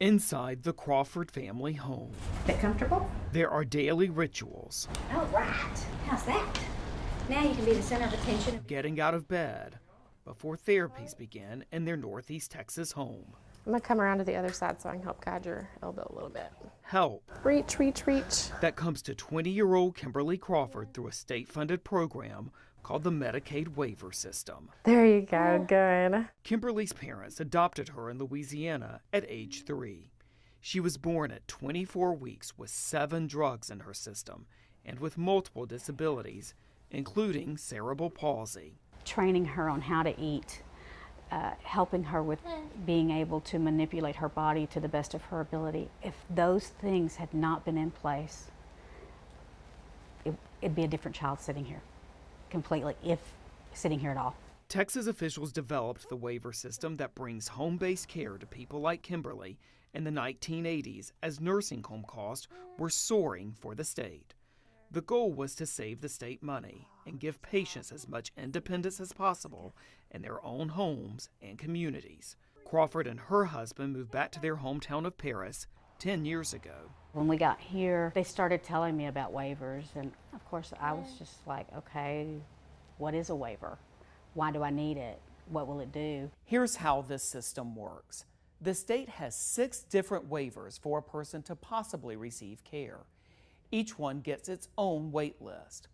Inside the Crawford family home, Bit comfortable? there are daily rituals. All right. How's that? Now you can be the center of attention. Getting out of bed before therapies begin in their Northeast Texas home. I'm gonna come around to the other side so I can help guide your elbow a little bit. Help Reach, reach, reach. that comes to 20-year-old Kimberly Crawford through a state-funded program called the Medicaid waiver system. There you go, good. Kimberly's parents adopted her in Louisiana at age 3. She was born at 24 weeks with 7 drugs in her system and with multiple disabilities, including cerebral palsy. Training her on how to eat, helping her with being able to manipulate her body to the best of her ability. If those things had not been in place, it'd be a different child sitting here, completely, if sitting here at all. Texas officials developed the waiver system that brings home-based care to people like Kimberly in the 1980s as nursing home costs were soaring for the state. The goal was to save the state money and give patients as much independence as possible in their own homes and communities. Crawford and her husband moved back to their hometown of Paris 10 years ago. When we got here, they started telling me about waivers, and of course I was just like, okay, what is a waiver? Why do I need it? What will it do? Here's how this system works. The state has 6 different waivers for a person to possibly receive care. Each one gets its own wait list.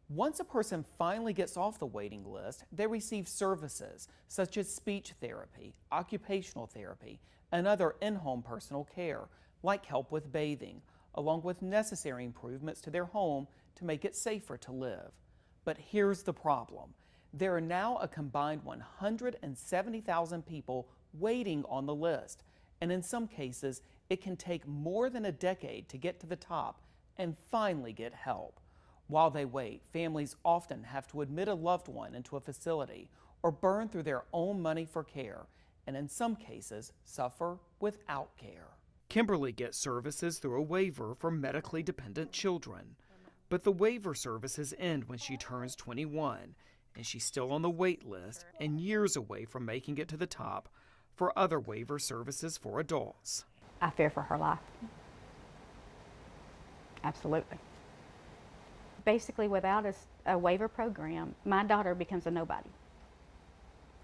Once a person finally gets off the waiting list, they receive services such as speech therapy, occupational therapy, and other in-home personal care, like help with bathing, along with necessary improvements to their home to make it safer to live. But here's the problem. There are now a combined 170,000 people waiting on the list, and in some cases, it can take more than a decade to get to the top and finally get help. While they wait, families often have to admit a loved one into a facility or burn through their own money for care, and in some cases, suffer without care. Kimberly gets services through a waiver for medically dependent children, but the waiver services end when she turns 21, and she's still on the wait list and years away from making it to the top for other waiver services for adults. I fear for her life. Absolutely. Basically, without a waiver program, my daughter becomes a nobody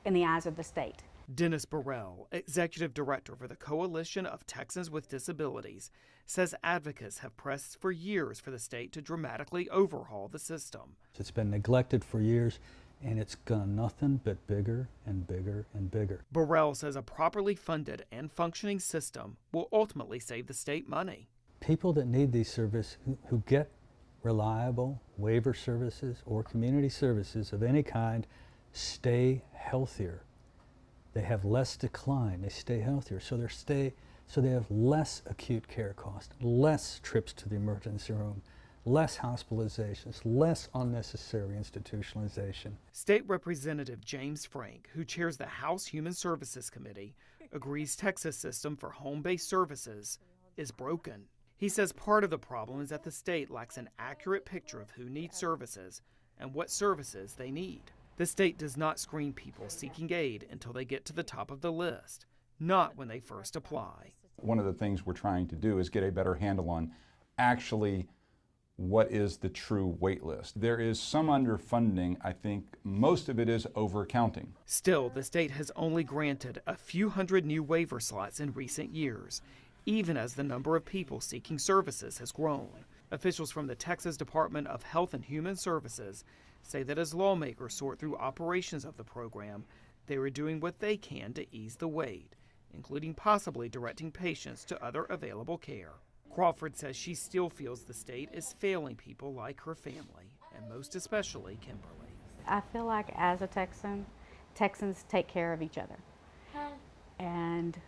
in the eyes of the state. Dennis Burrell, executive director for the Coalition of Texans with Disabilities, says advocates have pressed for years for the state to dramatically overhaul the system. It's been neglected for years, and it's gone nothing but bigger and bigger and bigger. Burrell says a properly funded and functioning system will ultimately save the state money. People that need these services, who get reliable waiver services or community services of any kind, stay healthier. They have less decline, they stay healthier, so they have less acute care costs, less trips to the emergency room, less hospitalizations, less unnecessary institutionalization. State Representative James Frank, who chairs the House Human Services Committee, agrees Texas' system for home-based services is broken. He says part of the problem is that the state lacks an accurate picture of who needs services and what services they need. The state does not screen people seeking aid until they get to the top of the list, not when they first apply. One of the things we're trying to do is get a better handle on actually what is the true wait list. There is some underfunding. I think most of it is overcounting. Still, the state has only granted a few hundred new waiver slots in recent years, even as the number of people seeking services has grown. Officials from the Texas Department of Health and Human Services say that as lawmakers sort through operations of the program, they are doing what they can to ease the wait, including possibly directing patients to other available care. Crawford says she still feels the state is failing people like her family, and most especially Kimberly. I feel like as a Texan, Texans take care of each other. And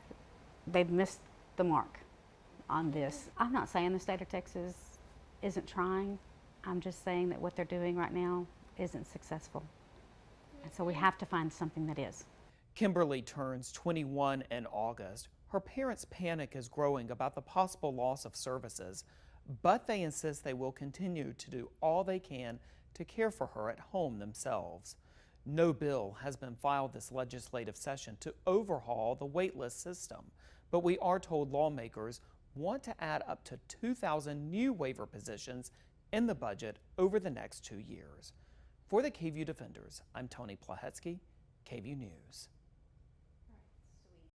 they've missed the mark on this. I'm not saying the state of Texas isn't trying. I'm just saying that what they're doing right now isn't successful. And so we have to find something that is. Kimberly turns 21 in August. Her parents' panic is growing about the possible loss of services, but they insist they will continue to do all they can to care for her at home themselves. No bill has been filed this legislative session to overhaul the waitlist system, But we are told lawmakers want to add up to 2,000 new waiver positions in the budget over the next 2 years. For the KVUE Defenders, I'm Tony Plahetsky, KVUE News.